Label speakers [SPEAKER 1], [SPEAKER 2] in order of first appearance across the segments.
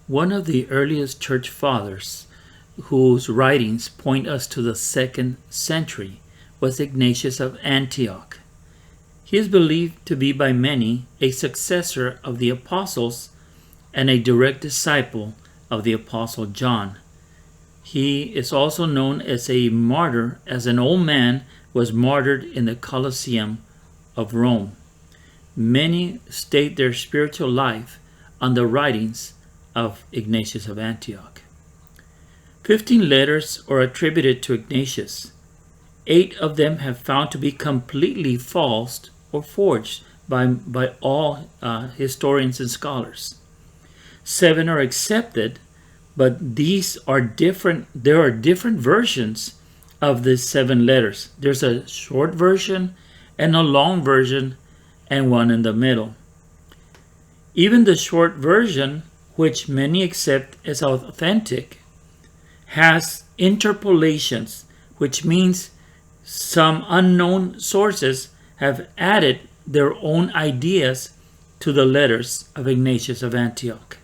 [SPEAKER 1] One of the earliest church fathers whose writings point us to the 2nd century was Ignatius of Antioch. He is believed to be by many a successor of the apostles and a direct disciple of the apostle John. He is also known as a martyr, as an old man was martyred in the Colosseum of Rome. Many state their spiritual life on the writings of Ignatius of Antioch. 15 letters are attributed to Ignatius. 8 of them have found to be completely false or forged by all historians and scholars. 7 are accepted, but these are different. There are different versions of the 7 letters. There's a short version and a long version and one in the middle. Even the short version, which many accept as authentic, has interpolations, which means some unknown sources have added their own ideas to the letters of Ignatius of Antioch.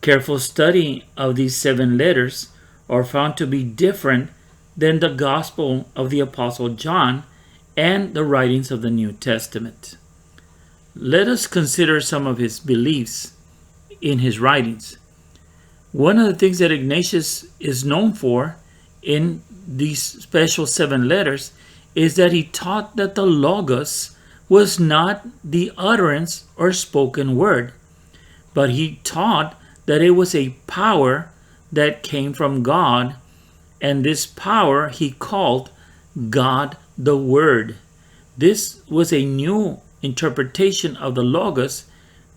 [SPEAKER 1] Careful study of these 7 letters are found to be different than the Gospel of the Apostle John and the writings of the New Testament. Let us consider some of his beliefs in his writings. One of the things that Ignatius is known for in these special 7 letters is that he taught that the Logos was not the utterance or spoken word, but he taught that it was a power that came from God, and this power he called God the Word. This was a new interpretation of the Logos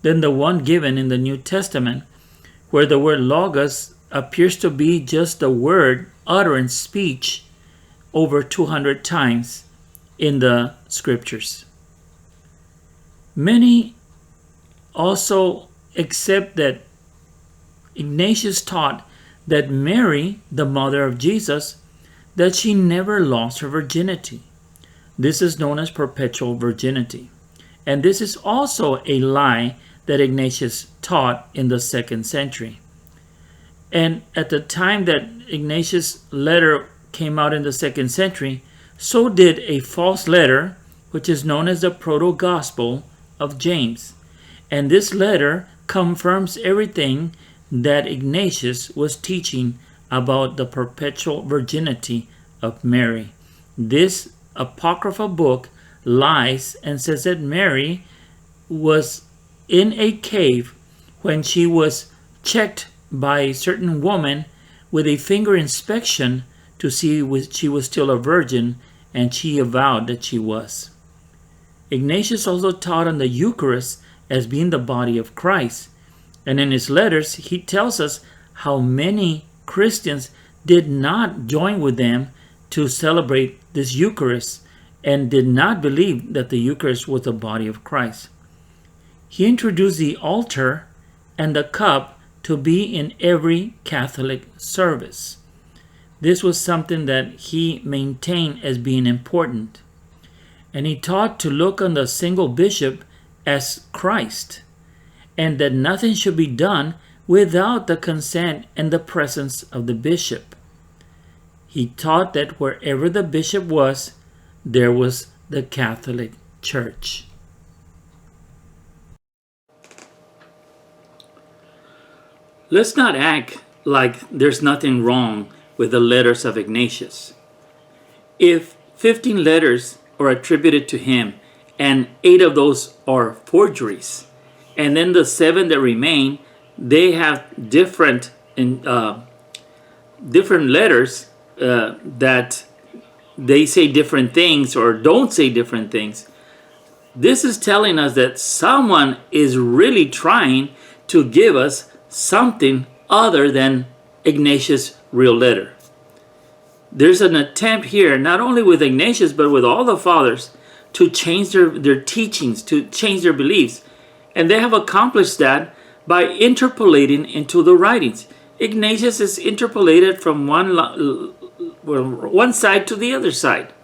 [SPEAKER 1] than the one given in the New Testament, where the word Logos appears to be just the word, utterance, speech, over 200 times in the scriptures. Many also accept that Ignatius taught that Mary, the mother of Jesus, that she never lost her virginity. This is known as perpetual virginity. And this is also a lie that Ignatius taught in the 2nd century. And at the time that Ignatius' letter came out in the 2nd century, so did a false letter, which is known as the Proto-Gospel of James. And this letter confirms everything that Ignatius was teaching about the perpetual virginity of Mary. This apocryphal book lies and says that Mary was in a cave when she was checked by a certain woman with a finger inspection to see if she was still a virgin, and she avowed that she was. Ignatius also taught on the Eucharist as being the body of Christ, and in his letters he tells us how many Christians did not join with them to celebrate this Eucharist and did not believe that the Eucharist was the body of Christ. He introduced the altar and the cup to be in every Catholic service. This was something that he maintained as being important. And he taught to look on the single bishop as Christ, and that nothing should be done without the consent and the presence of the bishop. He taught that wherever the bishop was, there was the Catholic Church. Let's not act like there's nothing wrong with the letters of Ignatius. If 15 letters are attributed to him and 8 of those are forgeries, and then the 7 that remain, they have different letters that they say different things or don't say different things. This is telling us that someone is really trying to give us something other than Ignatius' real letter. There's an attempt here, not only with Ignatius, but with all the fathers, to change their teachings, to change their beliefs. And they have accomplished that by interpolating into the writings. Ignatius is interpolated from one side to the other side.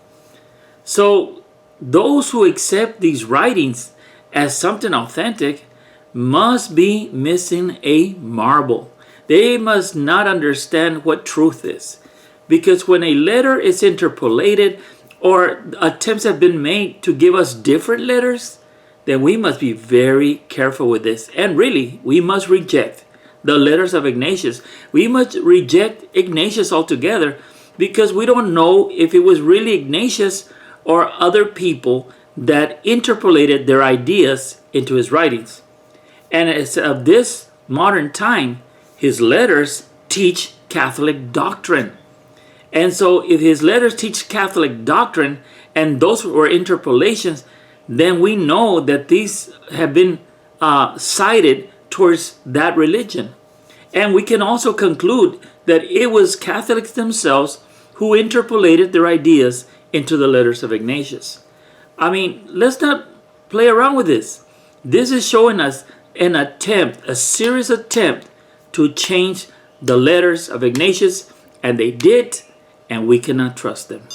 [SPEAKER 1] So those who accept these writings as something authentic must be missing a marble. They must not understand what truth is. Because when a letter is interpolated or attempts have been made to give us different letters, then we must be very careful with this. And really, we must reject the letters of Ignatius. We must reject Ignatius altogether, because we don't know if it was really Ignatius or other people that interpolated their ideas into his writings. And as of this modern time, his letters teach Catholic doctrine. And so if his letters teach Catholic doctrine and those were interpolations, then we know that these have been cited towards that religion. And we can also conclude that it was Catholics themselves who interpolated their ideas into the letters of Ignatius. I mean, let's not play around with this. This is showing us an attempt, a serious attempt to change the letters of Ignatius, and they did, and we cannot trust them.